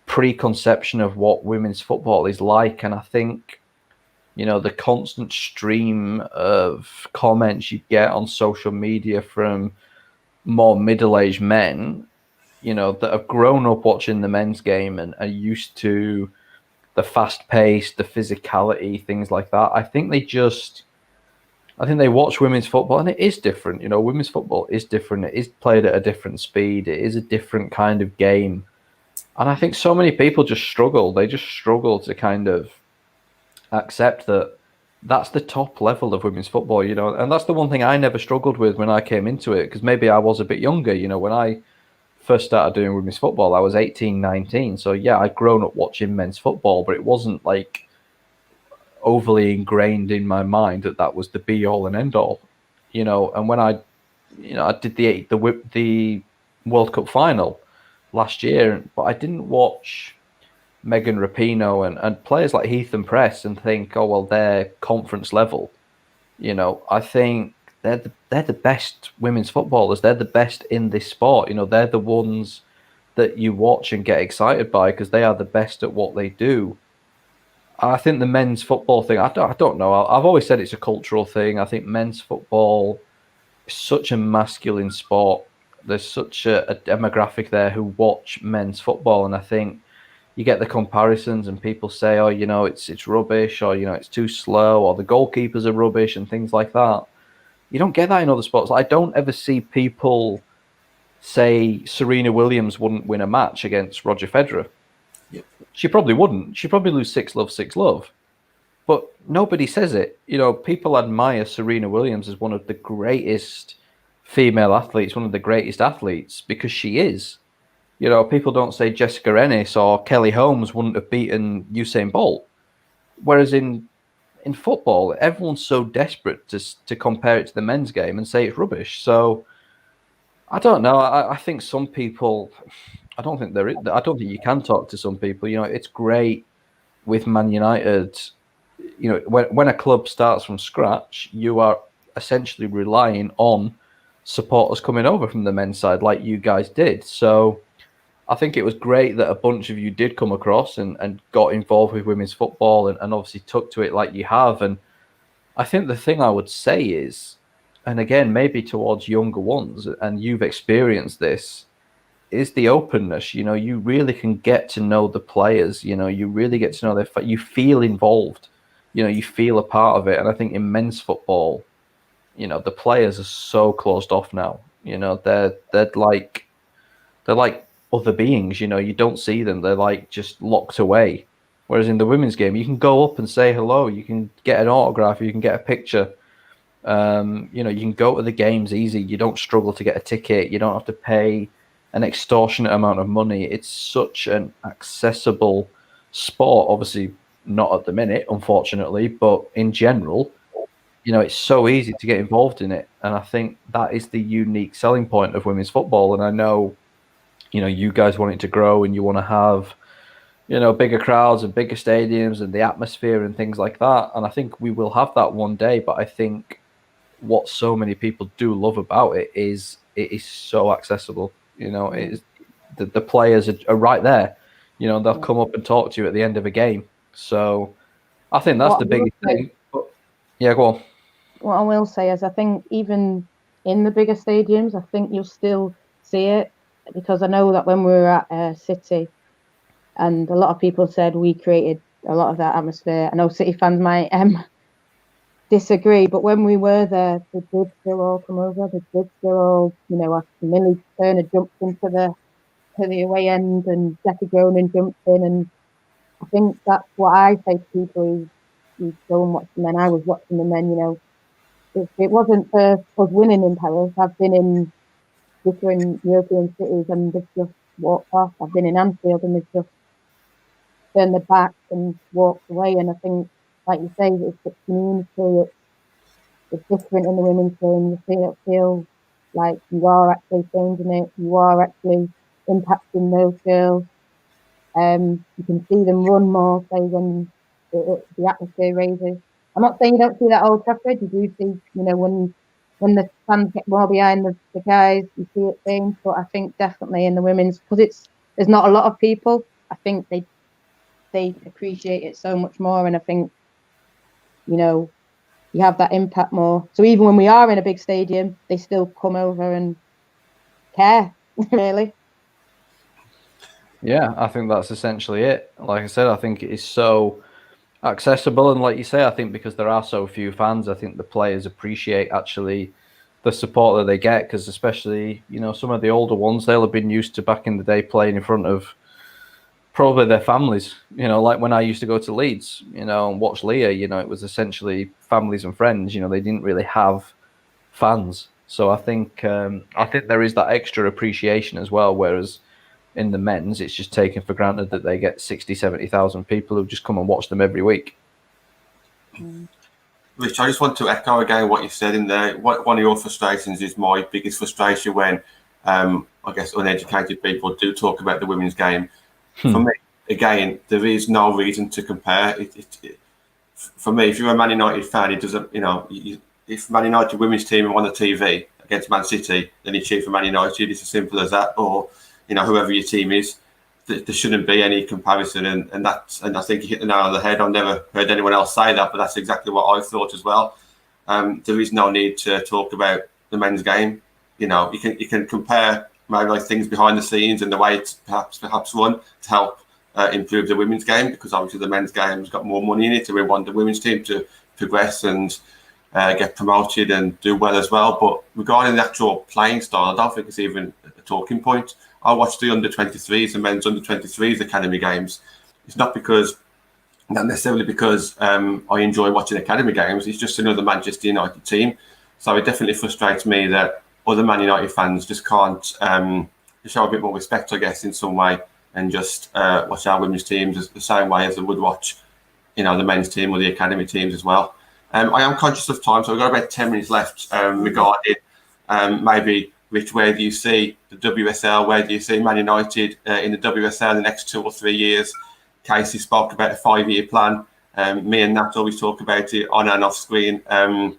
preconception of what women's football is like. And I think, the constant stream of comments you get on social media from more middle-aged men, that have grown up watching the men's game and are used to the fast pace, the physicality, things like that. I think they watch women's football, and it is different. Women's football is different. It is played at a different speed. It is a different kind of game. And I think so many people just struggle. They just struggle to kind of accept that that's the top level of women's football, and that's the one thing I never struggled with when I came into it, because maybe I was a bit younger, when I first started doing women's football, I was 18, 19. So yeah, I'd grown up watching men's football, but it wasn't like overly ingrained in my mind that was the be all and end all, and when I did the World Cup final last year, but I didn't watch Megan Rapinoe and players like Heath and Press and think, oh well, they're conference level. I think they're the best women's footballers. They're the best in this sport. They're the ones that you watch and get excited by, because they are the best at what they do. I think the men's football thing, I don't know. I've always said it's a cultural thing. I think men's football is such a masculine sport. There's such a demographic there who watch men's football, and I think you get the comparisons and people say, oh, it's rubbish, or, it's too slow, or the goalkeepers are rubbish and things like that. You don't get that in other sports. I don't ever see people say Serena Williams wouldn't win a match against Roger Federer. Yep. She probably wouldn't. She'd probably lose 6-love. But nobody says it. People admire Serena Williams as one of the greatest female athletes, one of the greatest athletes, because she is. People don't say Jessica Ennis or Kelly Holmes wouldn't have beaten Usain Bolt. Whereas in football, everyone's so desperate to compare it to the men's game and say it's rubbish. So I don't know. I think some people, I don't think you can talk to some people. It's great with Man United. When a club starts from scratch, you are essentially relying on supporters coming over from the men's side, like you guys did. So I think it was great that a bunch of you did come across and got involved with women's football and obviously took to it like you have. And I think the thing I would say is, and again, maybe towards younger ones, and you've experienced this, is the openness. You really can get to know the players. You really get to know you feel involved. You feel a part of it. And I think in men's football, the players are so closed off now. They're like other beings. You don't see them. They're like just locked away. Whereas in the women's game, you can go up and say hello. You can get an autograph. You can get a picture. You know, you can go to the games easy. You don't struggle to get a ticket. You don't have to pay an extortionate amount of money. It's such an accessible sport. Obviously, not at the minute, unfortunately, but in general, you know, it's so easy to get involved in it. And I think that is the unique selling point of women's football. And I know, you know, you guys want it to grow and you want to have, you know, bigger crowds and bigger stadiums and the atmosphere and things like that. And I think we will have that one day. But I think what so many people do love about it is so accessible. You know, it is, the players are right there. You know, they'll come up and talk to you at the end of a game. So I think that's the biggest thing. But, yeah, go on. What I will say is I think even in the bigger stadiums, I think you'll still see it, because I know that when we were at City, and a lot of people said we created a lot of that atmosphere. I know City fans might disagree, but when we were there, they did still all come over. They did still all, you know, after Millie Turner jumped into the away end and Jackie Gronin jumped in, and I think that's what I say to people who go and watch the men. I was watching the men, you know. It wasn't for us winning in Paris. I've been in different European cities and they've just walked off. I've been in Anfield and they've just turned their back and walked away. And I think, like you say, it's the community. It's different in the women's game. You feel like you are actually changing it. You are actually impacting those girls. You can see them run more, say, when the atmosphere raises. I'm not saying you don't see that at Old Trafford. You do see, you know, when the fans get more behind the guys, you see it change. But I think definitely in the women's, because there's not a lot of people, I think they appreciate it so much more. And I think, you know, you have that impact more. So even when we are in a big stadium, they still come over and care, really. Yeah, I think that's essentially it. Like I said, I think it is so accessible, and like you say, I think because there are so few fans, I think the players appreciate actually the support that they get, because especially, you know, some of the older ones, they'll have been used to back in the day playing in front of probably their families. You know, like when I used to go to Leeds, you know, and watch Leah, you know, it was essentially families and friends. You know, they didn't really have fans. So I think there is that extra appreciation as well, whereas in the men's, it's just taken for granted that they get 60, 70,000 people who just come and watch them every week. Rich, I just want to echo again what you said in there. One of your frustrations is my biggest frustration when, I guess, uneducated people do talk about the women's game. For me, again, there is no reason to compare. For me, if you're a Man United fan, it doesn't, you know, if Man United women's team are on the TV against Man City, then you cheer for Man United. It's as simple as that. Or, you know, whoever your team is, there shouldn't be any comparison, and I think you hit the nail on the head. I've never heard anyone else say that, but that's exactly what I thought as well. There is no need to talk about the men's game. You know, you can compare maybe like things behind the scenes and the way it's perhaps run to help improve the women's game, because obviously the men's game has got more money in it, and we want the women's team to progress and get promoted and do well as well. But regarding the actual playing style, I don't think it's even a talking point. I watched the under-23s, the men's under-23s academy games. It's not necessarily because I enjoy watching academy games. It's just another Manchester United team. So it definitely frustrates me that other Man United fans just can't show a bit more respect, I guess, in some way, and just watch our women's teams the same way as they would watch, you know, the men's team or the academy teams as well. I am conscious of time, so we've got about 10 minutes left regarding maybe, Rich, where do you see the WSL? Where do you see Man United in the WSL in the next 2 or 3 years? Casey spoke about a 5-year plan. Me and Nat always talk about it on and off screen. Do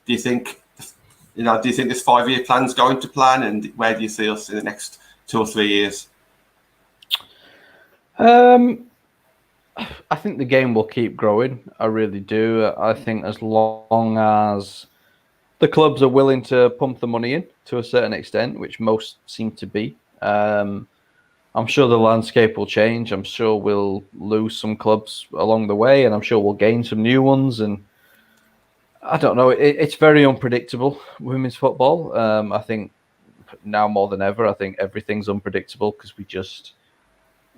you think this 5-year plan is going to plan, and where do you see us in the next 2 or 3 years? I think the game will keep growing. I really do. I think as long as the clubs are willing to pump the money in to a certain extent, which most seem to be, I'm sure the landscape will change. I'm sure we'll lose some clubs along the way, and I'm sure we'll gain some new ones. And I don't know. It's very unpredictable, women's football. I think now more than ever, I think everything's unpredictable because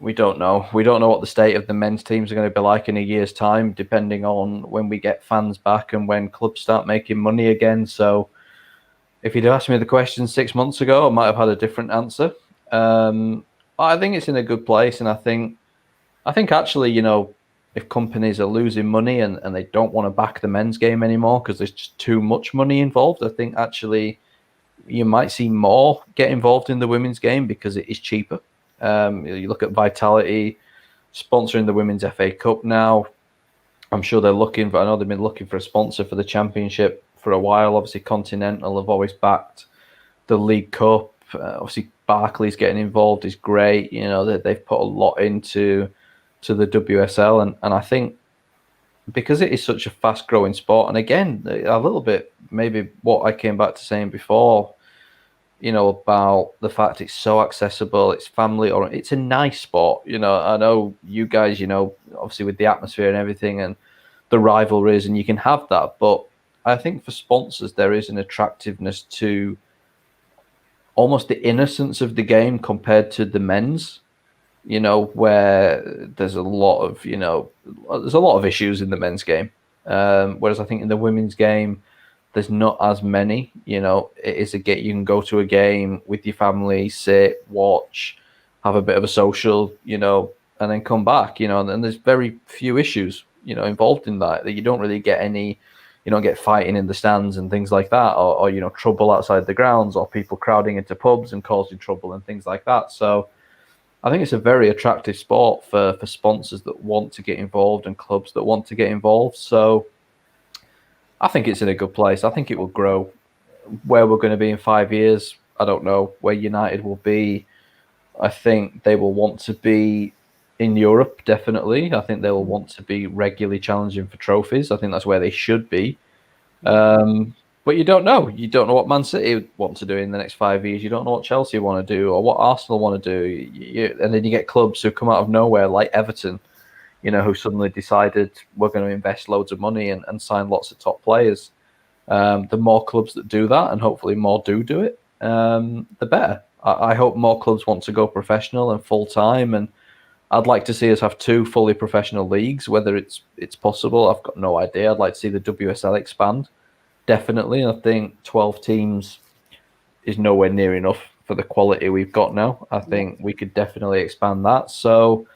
we don't know. We don't know what the state of the men's teams are going to be like in a year's time, depending on when we get fans back and when clubs start making money again. So if you'd asked me the question 6 months ago, I might have had a different answer. I think it's in a good place, and I think actually, if companies are losing money and they don't want to back the men's game anymore because there's just too much money involved, I think actually you might see more get involved in the women's game because it is cheaper. You look at Vitality sponsoring the Women's FA Cup now. I'm sure they're looking for, I know they've been looking for a sponsor for the Championship for a while. Obviously, Continental have always backed the League Cup. Obviously, Barclays getting involved is great. They've put a lot into the WSL. And I think because it is such a fast-growing sport, and again, a little bit maybe what I came back to saying before, about the fact it's so accessible, it's family, or it's a nice sport. I know you guys, obviously with the atmosphere and everything and the rivalries, and you can have that. But I think for sponsors, there is an attractiveness to almost the innocence of the game compared to the men's, where there's a lot of issues in the men's game. Whereas I think in the women's game, there's not as many. It is you can go to a game with your family, sit, watch, have a bit of a social, and then come back, and there's very few issues, involved in that you don't really get any, you don't get fighting in the stands and things like that, or trouble outside the grounds, or people crowding into pubs and causing trouble and things like that. So I think it's a very attractive sport for sponsors that want to get involved and clubs that want to get involved. So I think it's in a good place. I think it will grow. Where we're going to be in 5 years, I don't know. Where United will be, I think they will want to be in Europe, definitely. I think they will want to be regularly challenging for trophies. I think that's where they should be. But you don't know. You don't know what Man City want to do in the next 5 years. You don't know what Chelsea want to do or what Arsenal want to do. And then you get clubs who come out of nowhere like Everton, who suddenly decided we're going to invest loads of money and sign lots of top players. The more clubs that do that, and hopefully more do it, the better. I hope more clubs want to go professional and full-time, and I'd like to see us have 2 fully professional leagues. Whether it's possible, I've got no idea. I'd like to see the WSL expand, definitely. I think 12 teams is nowhere near enough for the quality we've got now. I think we could definitely expand that. So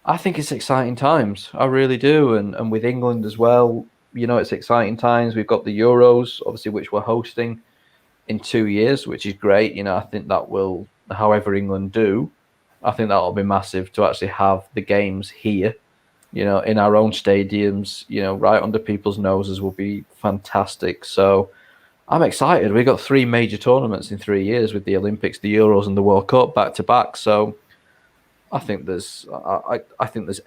I think it's exciting times. I really do. And with England as well, it's exciting times. We've got the Euros, obviously, which we're hosting in 2 years, which is great. I think that will, however England do, I think that'll be massive to actually have the games here, in our own stadiums, right under people's noses will be fantastic. So I'm excited. We've got 3 major tournaments in 3 years with the Olympics, the Euros, and the World Cup back to back. So I think there's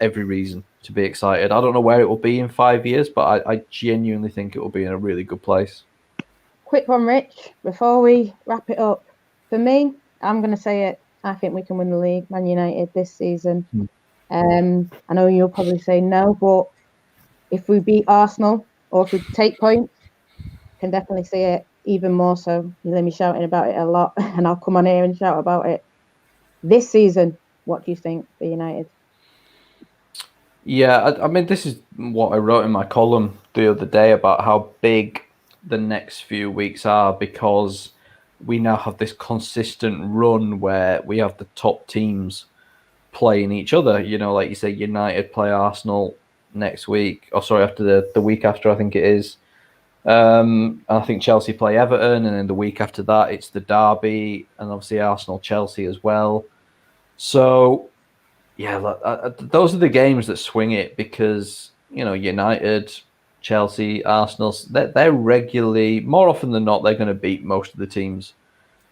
every reason to be excited. I don't know where it will be in 5 years, but I genuinely think it will be in a really good place. Quick one, Rich, before we wrap it up. For me, I'm going to say it. I think we can win the league, Man United, this season. I know you'll probably say no, but if we beat Arsenal or if we take points, I can definitely see it even more so. You hear me shouting about it a lot, and I'll come on here and shout about it. This season, what do you think for United? Yeah, I mean, this is what I wrote in my column the other day about how big the next few weeks are, because we now have this consistent run where we have the top teams playing each other. Like you say, United play Arsenal next week, after the week after, I think it is. I think Chelsea play Everton, and then the week after that, it's the derby, and obviously Arsenal-Chelsea as well. So, yeah, those are the games that swing it, because, United, Chelsea, Arsenal, they're regularly, more often than not, they're going to beat most of the teams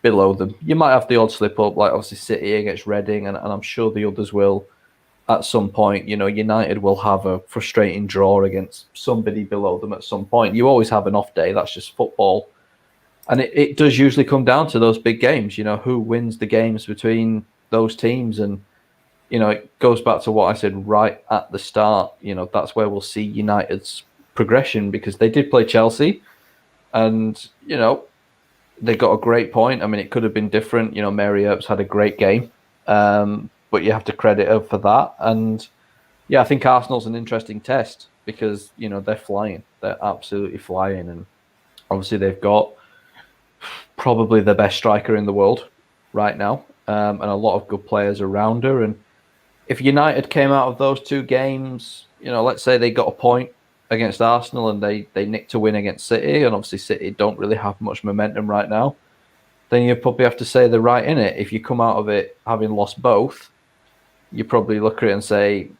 below them. You might have the odd slip up, like obviously City against Reading, and I'm sure the others will at some point. United will have a frustrating draw against somebody below them at some point. You always have an off day. That's just football. And it does usually come down to those big games, who wins the games between those teams. And, it goes back to what I said right at the start. That's where we'll see United's progression, because they did play Chelsea and, they got a great point. I mean, it could have been different. Mary Earps had a great game. but you have to credit her for that. And yeah, I think Arsenal's an interesting test because, you know, they're flying. They're absolutely flying. And obviously they've got probably the best striker in the world right now, and a lot of good players around her. And if United came out of those two games, you know, let's say they got a point against Arsenal and they nicked a win against City, and obviously City don't really have much momentum right now, then you probably have to say they're right in it. If you come out of it having lost both, you probably look at it and say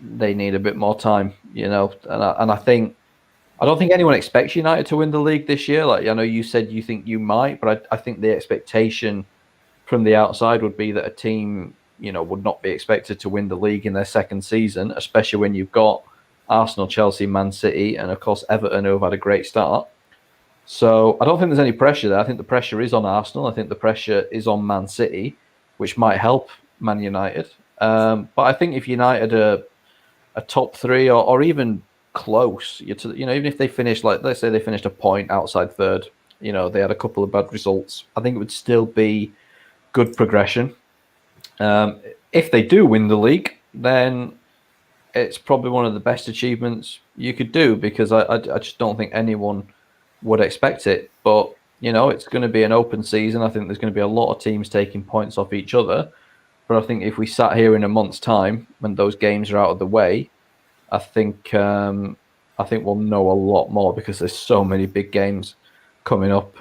they need a bit more time, you know. And I don't think anyone expects United to win the league this year. Like, I know you said you think you might, but I think the expectation from the outside would be that a team, you know, would not be expected to win the league in their second season, especially when you've got Arsenal, Chelsea, Man City, and of course Everton, who have had a great start. So I don't think there's any pressure there. I think the pressure is on Arsenal. I think the pressure is on Man City, which might help Man United. But I think if United are a top three or even close, you know, even if they finish, like, let's say they finished a point outside third, you know, they had a couple of bad results, I think it would still be good progression. If they do win the league, then it's probably one of the best achievements you could do, because I just don't think anyone would expect it. But, you know, it's going to be an open season. I think there's going to be a lot of teams taking points off each other. But I think if we sat here in a month's time, when those games are out of the way, I think we'll know a lot more, because there's so many big games coming up,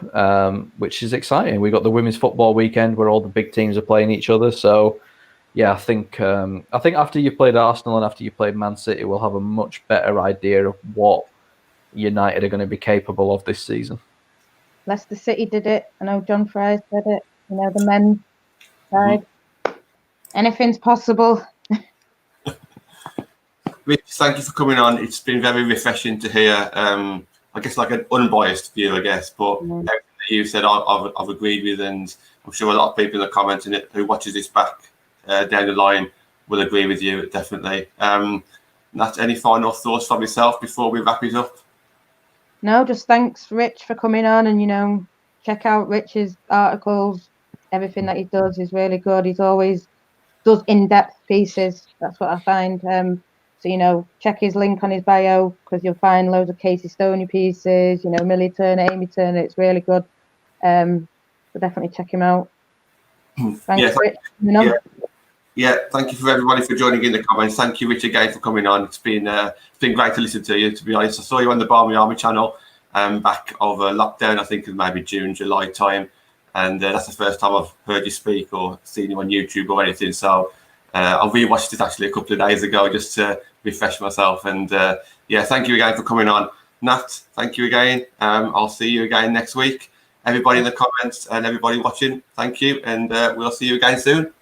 which is exciting. We got the women's football weekend where all the big teams are playing each other. So yeah, I think after you played Arsenal and after you played Man City, we'll have a much better idea of what United are going to be capable of this season. Leicester City did it. I know John Fry said it. You know, the men's side. Anything's possible. Rich, thank you for coming on. It's been very refreshing to hear. I guess like an unbiased view, I guess, but everything that you said, I've agreed with, and I'm sure a lot of people in the comments and who watches this back down the line will agree with you, definitely. Nat, any final thoughts from yourself before we wrap it up? No, just thanks, Rich, for coming on, and, you know, check out Rich's articles. Everything that he does is really good. He's always does in-depth pieces. That's what I find. So, you know, check his link on his bio, because you'll find loads of Casey Stoney pieces, you know, Millie Turner, Amy Turner. It's really good. So definitely check him out. Thanks, Rich. Yeah, thank you for everybody for joining in the comments. Thank you, Rich, again for coming on. It's been great to listen to you, to be honest. I saw you on the Barmy Army channel back over lockdown, I think it maybe June, July time. And that's the first time I've heard you speak or seen you on YouTube or anything. So I rewatched it actually a couple of days ago just to refresh myself. And yeah, thank you again for coming on. Nat, thank you again. I'll see you again next week. Everybody in the comments and everybody watching, thank you. And we'll see you again soon.